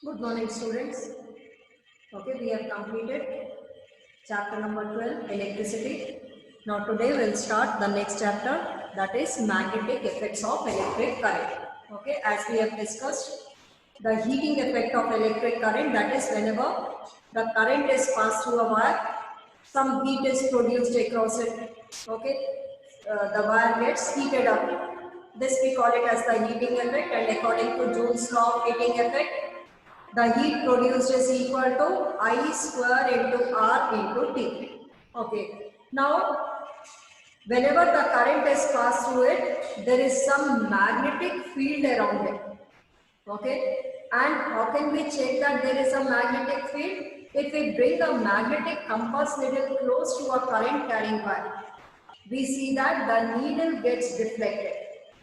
Good morning, students. Okay, we have completed chapter number 12, electricity. Now today we'll start the next chapter, that is magnetic effects of electric current. Okay, as we have discussed, the heating effect of electric current, that is whenever the current is passed through a wire, some heat is produced across it. Okay, the wire gets heated up. This we call it as the heating effect, and according to Joule's law of heating effect, the heat produced is equal to I square into R into T. Okay. Now, whenever the current is passed through it, there is some magnetic field around it. Okay. And how can we check that there is a magnetic field? If we bring a magnetic compass needle close to a current carrying wire, we see that the needle gets deflected.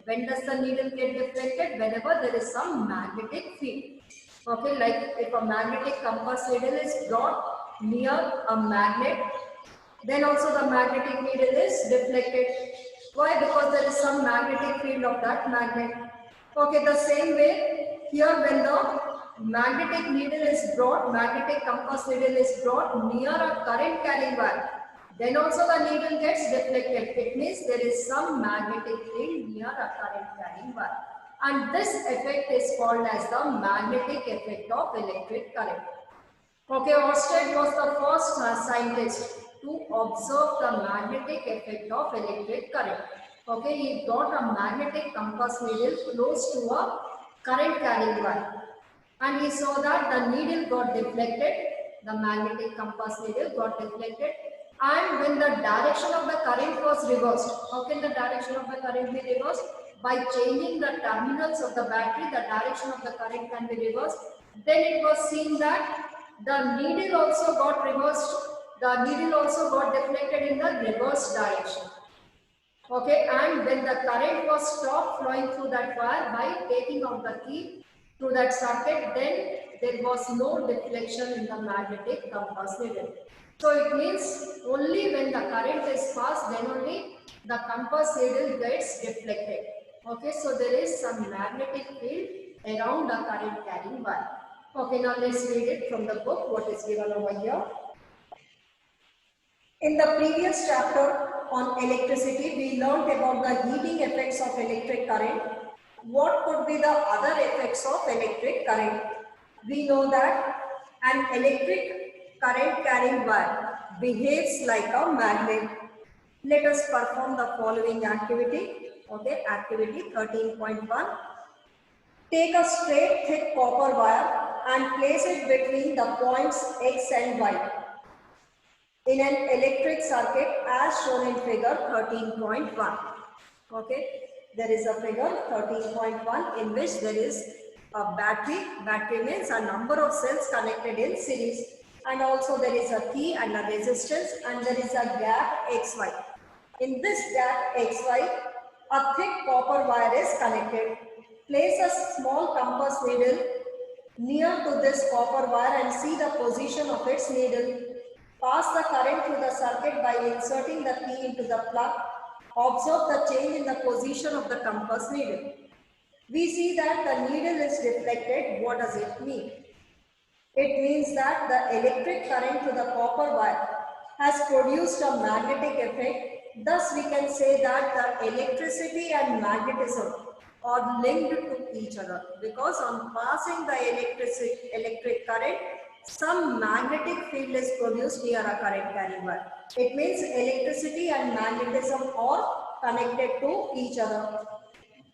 When does the needle get deflected? Whenever there is some magnetic field. Okay, like if a magnetic compass needle is brought near a magnet, then also the magnetic needle is deflected. Why? Because there is some magnetic field of that magnet. Okay, the same way here when the magnetic needle is brought, magnetic compass needle is brought near a current carrying wire, then also the needle gets deflected. It means there is some magnetic field near a current carrying wire. And this effect is called as the magnetic effect of electric current. Okay, Oersted was the first scientist to observe the magnetic effect of electric current. Okay, he got a magnetic compass needle close to a current carrying wire, and he saw that the needle got deflected, the magnetic compass needle got deflected, and when the direction of the current was reversed, how can the direction of the current be reversed? By changing the terminals of the battery, the direction of the current can be reversed. Then it was seen that the needle also got reversed, the needle also got deflected in the reverse direction. Okay, and when the current was stopped flowing through that wire by taking out the key through that circuit, then there was no deflection in the magnetic compass needle. So it means only when the current is passed, then only the compass needle gets deflected. Okay, so there is some magnetic field around the current carrying wire. Okay, now let's read it from the book, what is given over here. In the previous chapter on electricity, we learned about the heating effects of electric current. What could be the other effects of electric current? We know that an electric current carrying wire behaves like a magnet. Let us perform the following activity. Okay, activity 13.1. Take a straight thick copper wire and place it between the points X and Y in an electric circuit as shown in figure 13.1. Okay, there is a figure 13.1 in which there is a battery. Battery means a number of cells connected in series, and also there is a key and a resistance, and there is a gap XY. In this gap XY, a thick copper wire is connected. Place a small compass needle near to this copper wire and see the position of its needle. Pass the current through the circuit by inserting the key into the plug. Observe the change in the position of the compass needle. We see that the needle is deflected. What does it mean? It means that the electric current to the copper wire has produced a magnetic effect. Thus, we can say that the electricity and magnetism are linked to each other, because on passing the electric current, some magnetic field is produced near a current carrying wire. It means electricity and magnetism are connected to each other.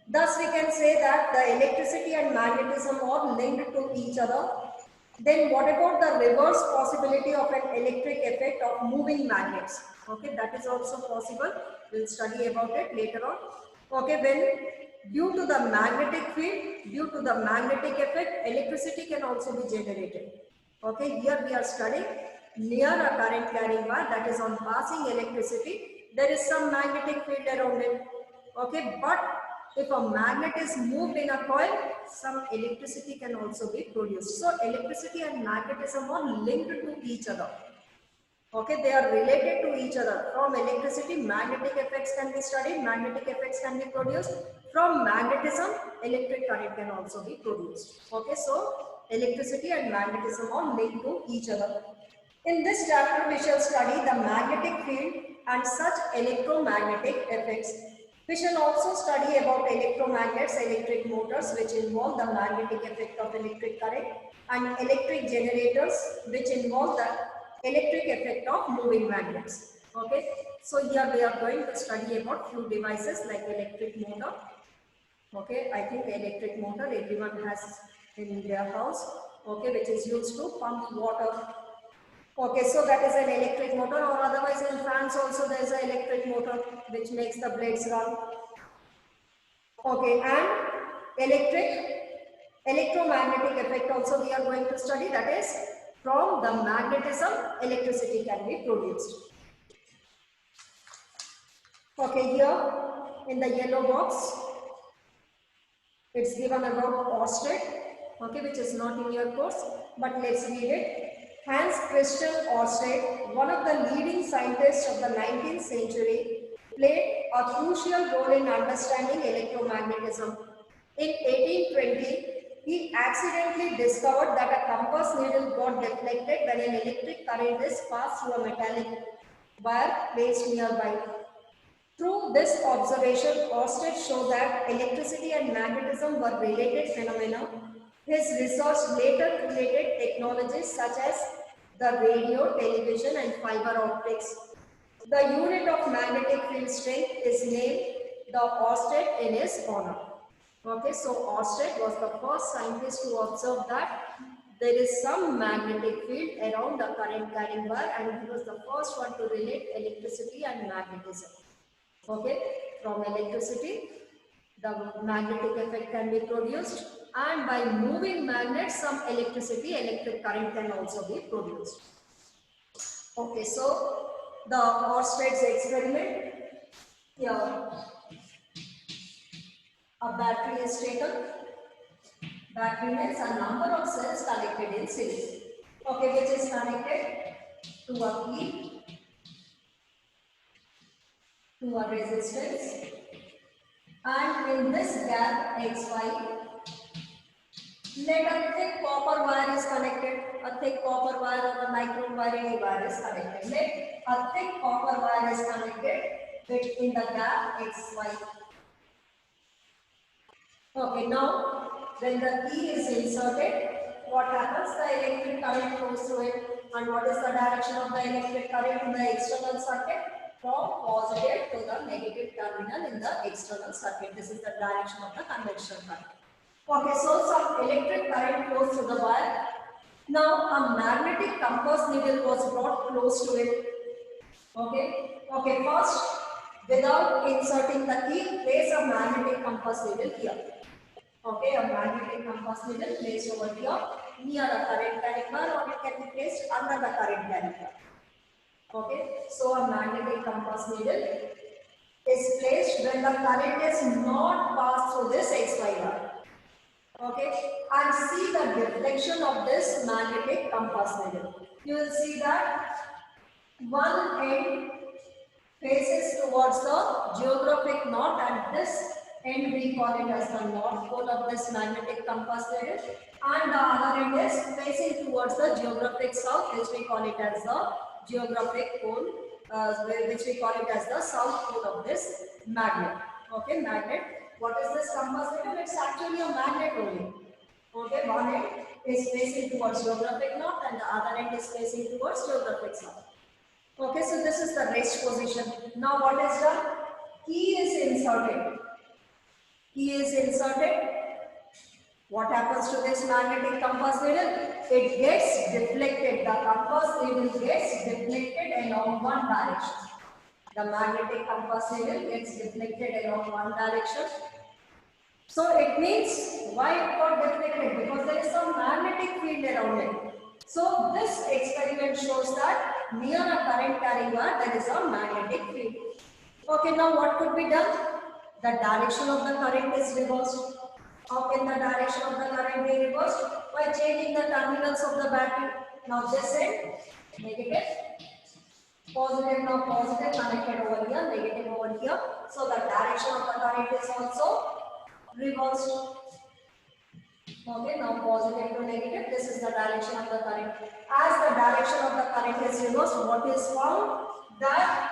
Thus, we can say that the electricity and magnetism are linked to each other. Then what about the reverse possibility of an electric effect of moving magnets? Okay, that is also possible. We'll study about it later on. Okay, when due to the magnetic field, due to the magnetic effect, electricity can also be generated. Okay, here we are studying near a current carrying wire, that is on passing electricity, there is some magnetic field around it. Okay, but if a magnet is moved in a coil, some electricity can also be produced. So electricity and magnetism are linked to each other. Okay, they are related to each other. From electricity, magnetic effects can be studied, magnetic effects can be produced. From magnetism, electric current can also be produced. Okay, so electricity and magnetism are linked to each other. In this chapter, we shall study the magnetic field and such electromagnetic effects. We shall also study about electromagnets, electric motors, which involve the magnetic effect of electric current, and electric generators, which involve the electric effect of moving magnets. Okay, so here we are going to study about few devices like electric motor. Okay, I think electric motor everyone has in their house. Okay, which is used to pump water. Okay, so that is an electric motor, or otherwise in fans also there is an electric motor which makes the blades run. Okay, and electromagnetic effect also we are going to study, that is from the magnetism electricity can be produced. Okay, here in the yellow box it's given about Oersted, okay, which is not in your course, but let's read it. Hans Christian Oersted, one of the leading scientists of the 19th century, played a crucial role in understanding electromagnetism. In 1820, he accidentally discovered that a compass needle got deflected when an electric current is passed through a metallic wire placed nearby. Through this observation, Oersted showed that electricity and magnetism were related phenomena. His research later created technologies such as the radio, television, and fiber optics. The unit of magnetic field strength is named the Oersted in his honor. Okay, so Oersted was the first scientist to observe that there is some magnetic field around the current carrying wire, and he was the first one to relate electricity and magnetism. Okay, from electricity, the magnetic effect can be produced, and by moving magnets, some electric current can also be produced. Okay, so the Oersted's experiment, here a battery is taken. Battery means a number of cells connected in series. Okay, which is connected to a key, to a resistance, and in this gap xy, let a thick copper wire is connected. A thick copper wire or a nitron wire, any wire is connected. Let a thick copper wire is connected between the gap xy. Okay, now when the key is inserted, what happens? The electric current flows through it. And what is the direction of the electric current in the external circuit? From positive to the negative terminal in the external circuit. This is the direction of the conventional current. Okay, so some electric current flows through the wire. Now a magnetic compass needle was brought close to it. Okay, first without inserting the key, place a magnetic compass needle here. Okay, a magnetic compass needle placed over here near a current carrying wire, or it can be placed under the current carrying wire. Okay, so a magnetic compass needle is placed when the current is not passed through this XY wire. Okay, and see the deflection of this magnetic compass needle. You will see that one end faces towards the geographic north, and this end we call it as the north pole of this magnetic compass needle, and the other end is facing towards the geographic south, which we call it as the geographic pole, which we call it as the south pole of this magnet. Okay, magnet. What is this compass needle? It's actually a magnet only. Okay, one end is facing towards geographic north and the other end is facing towards geographic south. Okay, so this is the rest position. Now what is done? Key is inserted. Key is inserted. What happens to this magnetic compass needle? It gets deflected. The compass needle gets deflected along one direction. The magnetic compass needle gets deflected along one direction. So it means why it got deflected? Because there is some magnetic field around it. So this experiment shows that near a current carrying wire there is a magnetic field. Okay, now what could be done? The direction of the current is reversed. How can the direction of the current be reversed? By changing the terminals of the battery. Now this end, negative, positive, now positive connected over here, negative over here. So the direction of the current is also reversed. Okay, now positive to negative, this is the direction of the current. As the direction of the current is reversed, what is found? That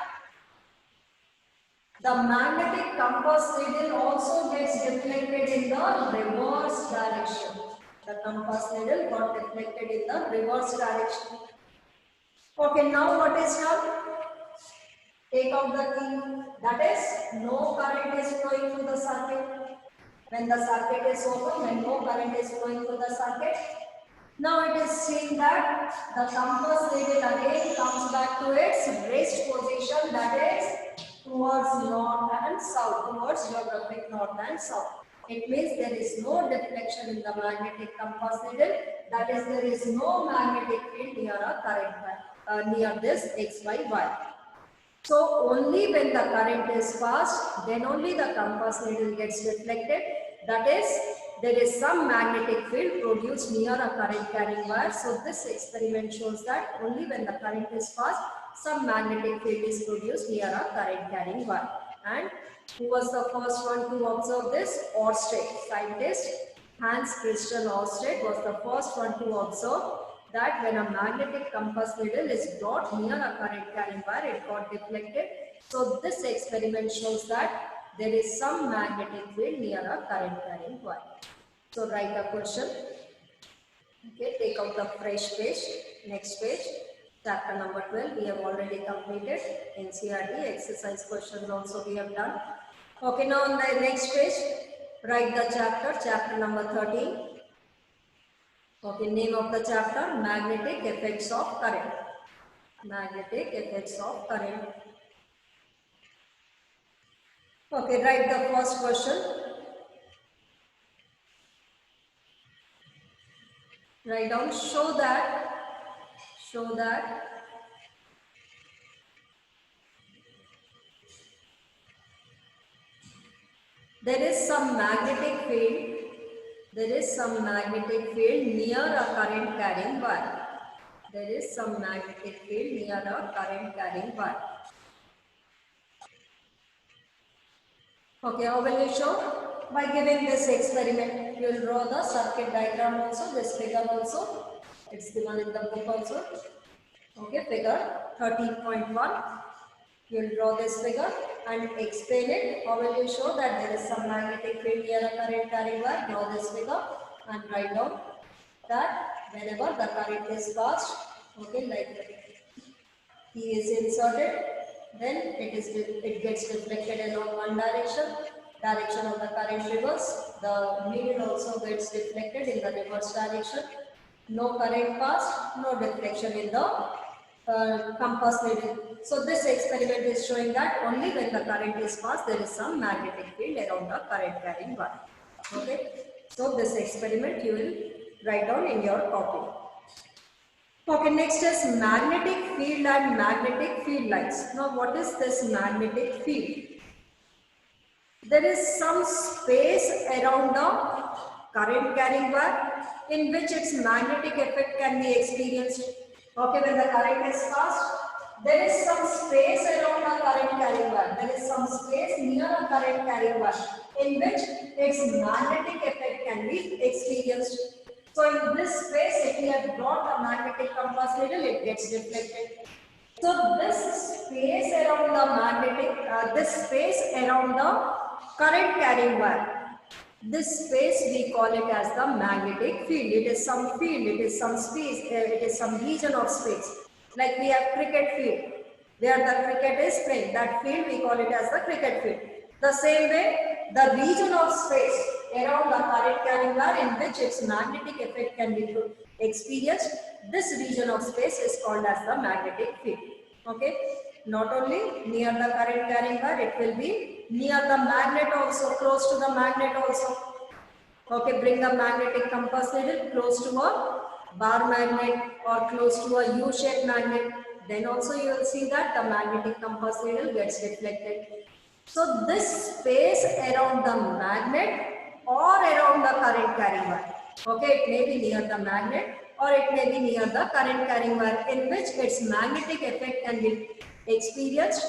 the magnetic compass needle also gets deflected in the reverse direction. The compass needle got deflected in the reverse direction. Okay, now what is done? Take out the key. That is, no current is flowing through the circuit. When the circuit is open, when no current is flowing through the circuit, now it is seen that the compass needle again comes back to its rest position, that is towards north and south, towards geographic north and south. It means there is no deflection in the magnetic compass needle, that is there is no magnetic field near a current near this XY. So only when the current is passed, then only the compass needle gets deflected. That is, there is some magnetic field produced near a current carrying wire. So this experiment shows that only when the current is passed, some magnetic field is produced near a current carrying wire. And who was the first one to observe this? Ørsted. Scientist Hans Christian Ørsted was the first one to observe that when a magnetic compass needle is brought near a current carrying wire, it got deflected. So this experiment shows that there is some magnetic field near a current carrying wire. So write a question. Okay, take out the fresh page. Next page. Chapter number 12 we have already completed. NCERT exercise questions also we have done. Okay, now on the next page, write the chapter number 13. Okay, name of the chapter, magnetic effects of current. Magnetic effects of current. Okay, write the first question. Write down, show that there is some magnetic field. There is some magnetic field near a current carrying wire. There is some magnetic field near a current carrying wire. Okay, how will you show? By giving this experiment, you will draw the circuit diagram also, this figure also. It's given in the book also. Okay, figure 13.1. You will draw this figure and explain it. How will you show that there is some magnetic field near a current carrying wire? Draw this figure and write down that whenever the current is passed, okay, like key is inserted, then it gets deflected along one direction of the current reverse. The needle also gets deflected in the reverse direction. No current passed, no deflection in the compass needle. So this experiment is showing that only when the current is passed, there is some magnetic field around the current carrying wire. Okay. So this experiment you will write down in your copy. Okay, next is magnetic field and magnetic field lines. Now what is this magnetic field? There is some space around the current carrying wire in which its magnetic effect can be experienced. Okay, when the current is passed, there is some space around the current carrying wire. There is some space near a current carrying wire in which its magnetic effect can be experienced. So in this space, if we have brought a magnetic compass needle, it gets deflected. So this space around the current carrying wire, this space we call it as the magnetic field. It is some field, it is some space, it is some region of space. Like we have cricket field, where the cricket is playing. That field we call it as the cricket field. The same way, the region of space around the current carrying wire in which its magnetic effect can be experienced, this region of space is called as the magnetic field. Okay, not only near the current carrying wire, it will be near the magnet also, close to the magnet also. Okay, bring a magnetic compass needle close to a bar magnet or close to a U-shaped magnet. Then also you will see that the magnetic compass needle gets deflected. So this space around the magnet or around the current carrying wire, okay, it may be near the magnet or it may be near the current carrying wire in which its magnetic effect can be experienced.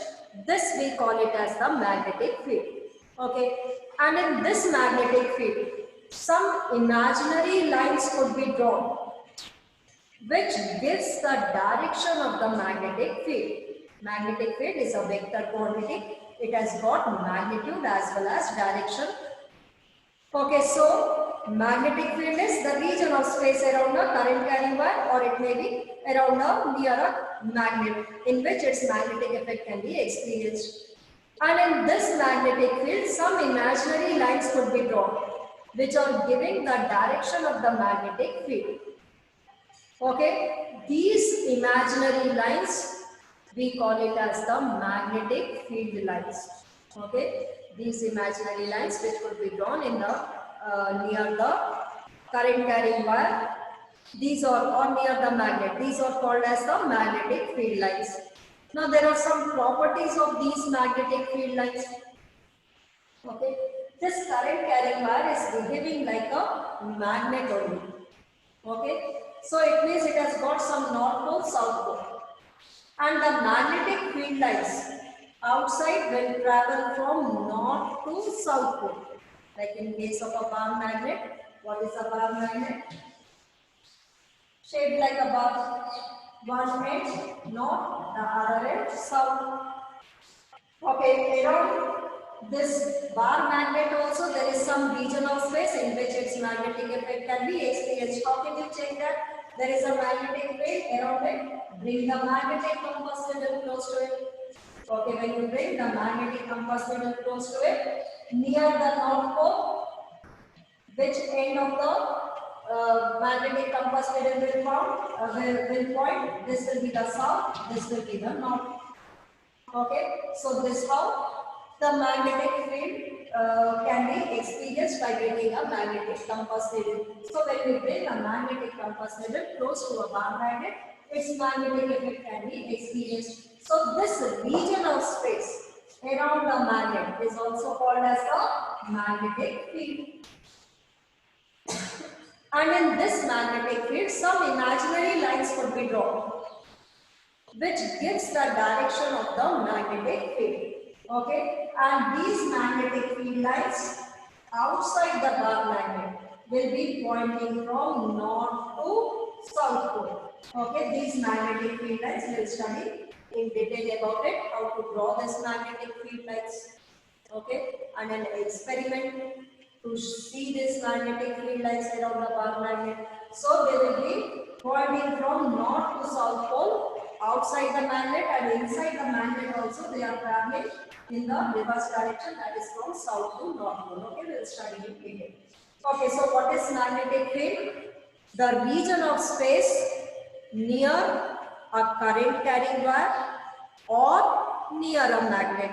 This we call it as the magnetic field. Okay, and in this magnetic field, some imaginary lines could be drawn which gives the direction of the magnetic field. Magnetic field is a vector quantity. It has got magnitude as well as direction. Okay, so magnetic field is the region of space around a current carrying wire, or it may be around a near a magnet in which its magnetic effect can be experienced. And in this magnetic field, some imaginary lines could be drawn which are giving the direction of the magnetic field. Okay, these imaginary lines, we call it as the magnetic field lines. Okay, these imaginary lines which could be drawn in the near the current carrying wire, these are or near the magnet, these are called as the magnetic field lines. Now there are some properties of these magnetic field lines. Okay, this current carrying wire is behaving like a magnet only. Okay, so it means it has got some north pole, south pole, and the magnetic field lines outside will travel from north to south pole. Like in case of a bar magnet, what is a bar magnet? Shaped like a bar, one end north, the other end south. Okay, around this bar magnet also there is some region of space in which its magnetic effect can be experienced. How can you check that? There is a magnetic field around it. Bring the magnetic compass needle close to it. Okay, when you bring the magnetic compass needle close to it, near the north pole, which end of the magnetic compass needle will point? This will be the south, this will be the north. Okay, so this how the magnetic field can be experienced by bringing a magnetic compass needle. So when we bring a magnetic compass needle close to a bar magnet, its magnetic effect can be experienced. So this region of space around the magnet is also called as the magnetic field. And in this magnetic field, some imaginary lines could be drawn which gives the direction of the magnetic field. Okay, and these magnetic field lines outside the bar magnet will be pointing from north to south pole. Okay, these magnetic field lines we will study in detail about it, how to draw this magnetic field lines. Okay, and an experiment to see this magnetic field lines around the bar magnet. So they will be pointing from north to south pole outside the magnet, and inside the magnet also they are traveling in the reverse direction, that is from south to north pole. Okay, we will study in detail. Okay, so what is magnetic field? The region of space near a current carrying wire or near a magnet.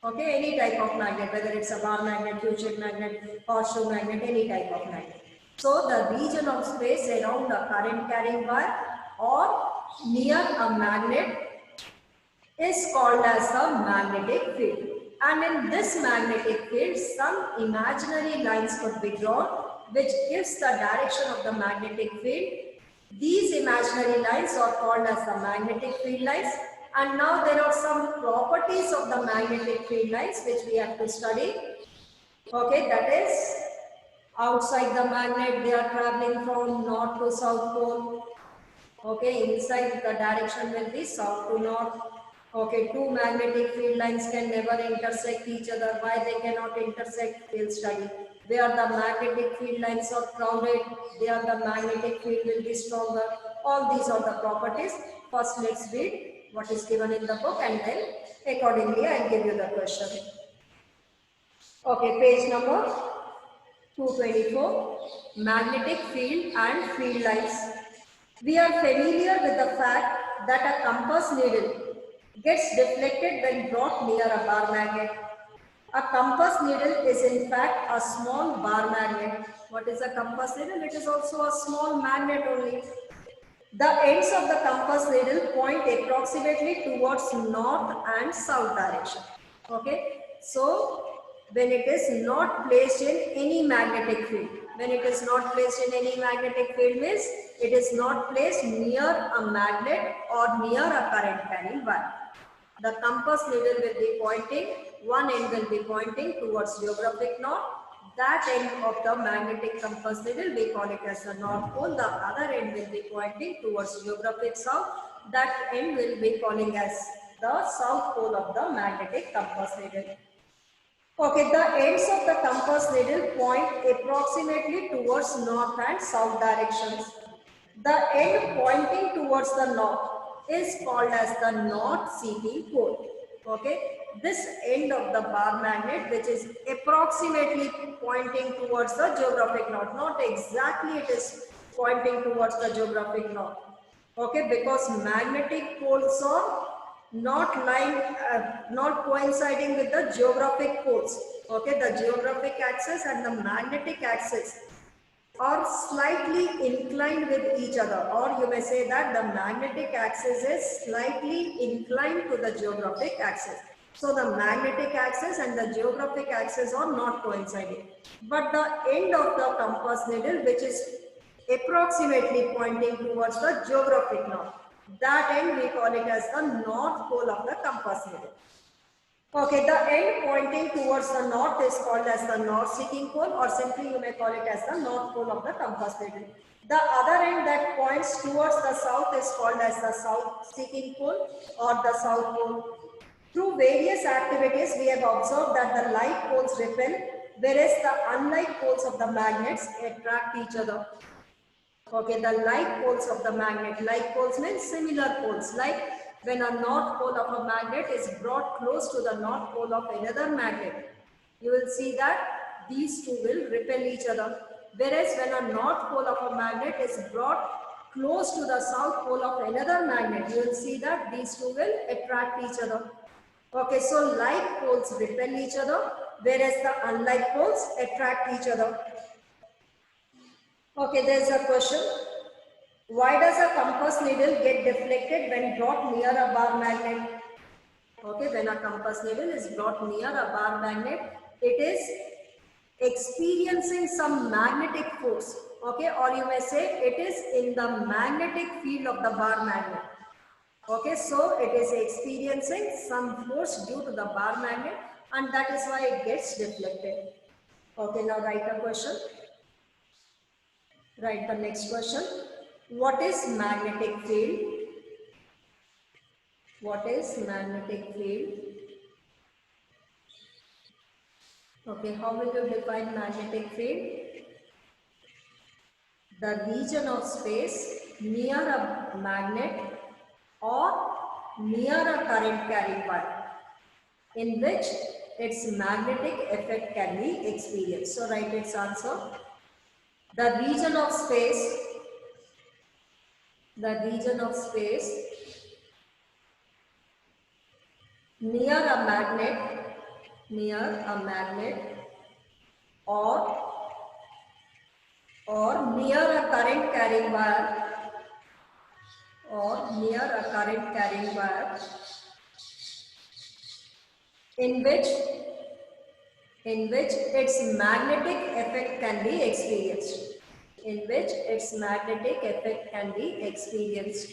Okay, any type of magnet, whether it's a bar magnet, tube magnet, horseshoe magnet, any type of magnet. So the region of space around the current carrying wire or near a magnet is called as the magnetic field. And in this magnetic field, some imaginary lines could be drawn which gives the direction of the magnetic field. These imaginary lines are called as the magnetic field lines. And now there are some properties of the magnetic field lines which we have to study. Okay, that is outside the magnet they are traveling from north to south pole. Okay, inside the direction will be south to north. Okay, two magnetic field lines can never intersect each other. Why they cannot intersect? We'll study. Where the magnetic field lines are crowded, there the magnetic field will be stronger. All these are the properties. First, let's read what is given in the book, and then accordingly I'll give you the question. Okay, page number 224, magnetic field and field lines. We are familiar with the fact that a compass needle gets deflected when brought near a bar magnet. A compass needle is in fact a small bar magnet. What is a compass needle? It is also a small magnet only. The ends of the compass needle point approximately towards north and south direction. Okay, so when it is not placed in any magnetic field, when it is not placed in any magnetic field means it is not placed near a magnet or near a current carrying wire. The compass needle will be pointing, one end will be pointing towards geographic north, That end of the magnetic compass needle, we call it as the north pole. The other end will be pointing towards geographic south. That end will be calling as the south pole of the magnetic compass needle. Okay, the ends of the compass needle point approximately towards north and south directions. The end pointing towards the north is called as the north seeking pole. Okay, this end of the bar magnet, which is approximately pointing towards the geographic north, not exactly it is pointing towards the geographic north. Okay, because magnetic poles are not coinciding with the geographic poles. Okay, the geographic axis and the magnetic axis are slightly inclined with each other, or you may say that the magnetic axis is slightly inclined to the geographic axis. So the magnetic axis and the geographic axis are not coinciding. But the end of the compass needle, which is approximately pointing towards the geographic north, that end we call it as the north pole of the compass needle. Okay, the end pointing towards the north is called as the north seeking pole, or simply you may call it as the north pole of the compass needle. The other end that points towards the south is called as the south seeking pole or the south pole. Through various activities, we have observed that the like poles repel, whereas the unlike poles of the magnets attract each other. Okay, the like poles of the magnet. Like poles means similar poles. Like when a north pole of a magnet is brought close to the north pole of another magnet, you will see that these two will repel each other. Whereas when a north pole of a magnet is brought close to the south pole of another magnet, you will see that these two will attract each other. Okay, so like poles repel each other, whereas the unlike poles attract each other. Okay, there is a question. Why does a compass needle get deflected when brought near a bar magnet? Okay, when a compass needle is brought near a bar magnet, it is experiencing some magnetic force. Okay, or you may say it is in the magnetic field of the bar magnet. Okay, so it is experiencing some force due to the bar magnet, and that is why it gets deflected. Okay, now write a question. Write the next question. What is magnetic field? What is magnetic field? Okay, how will you define magnetic field? The region of space near a magnet or near a current carrying wire in which its magnetic effect can be experienced. So write its answer. The region of space, the region of space near a magnet or near a current carrying wire in which its magnetic effect can be experienced. In which its magnetic effect can be experienced.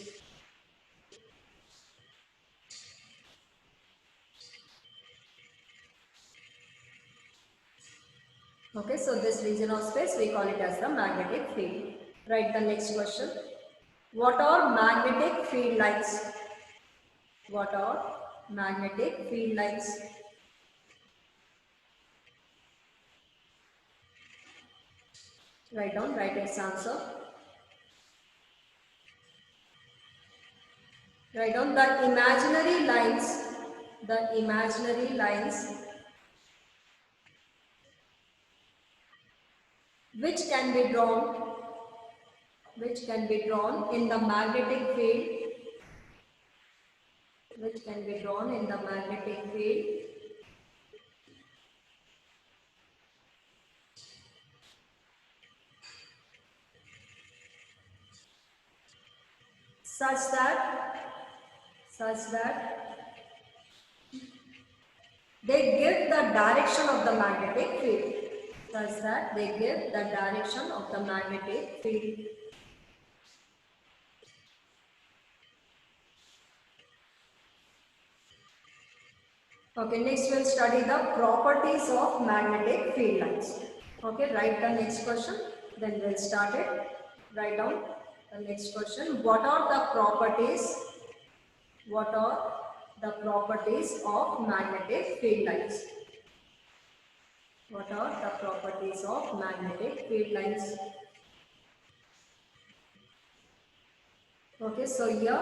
Okay, so this region of space we call it as the magnetic field. Write the next question. What are magnetic field lines? What are magnetic field lines? Write its answer. Write down the imaginary lines which can be drawn in the magnetic field, such that they give the direction of the magnetic field. Okay, next we'll study the properties of magnetic field lines. Okay, write the next question, then we'll start it. Write down the next question. What are the properties? What are the properties of magnetic field lines? What are the properties of magnetic field lines? Okay, so here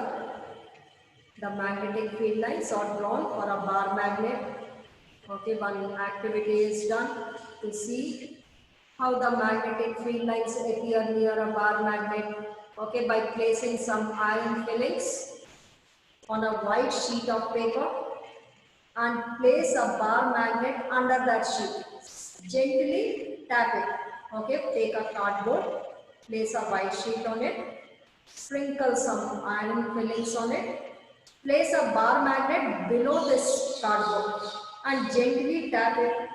the magnetic field lines are drawn for a bar magnet. Okay, one activity is done to see how the magnetic field lines appear near a bar magnet. Okay, by placing some iron fillings on a white sheet of paper and place a bar magnet under that sheet. Gently tap it. Okay, take a cardboard, place a white sheet on it, sprinkle some iron fillings on it, place a bar magnet below this cardboard and gently tap it.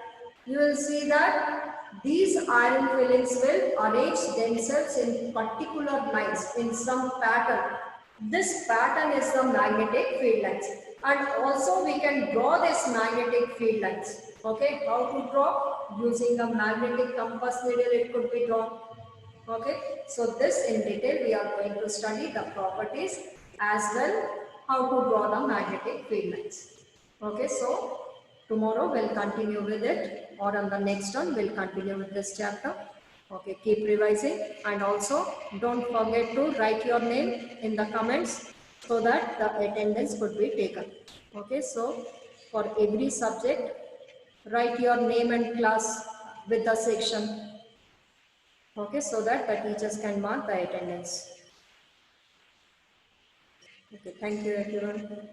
You will see that these iron fillings will arrange themselves in particular lines in some pattern. This pattern is the magnetic field lines, and also we can draw this magnetic field lines. Okay, how to draw? Using a magnetic compass needle it could be drawn. Okay, so this in detail we are going to study the properties as well how to draw the magnetic field lines. Okay, so tomorrow we'll continue with it, or on the next one we'll continue with this chapter. Okay, keep revising, and also don't forget to write your name in the comments so that the attendance could be taken. Okay, so for every subject write your name and class with the section. Okay, so that the teachers can mark the attendance. Okay, thank you everyone.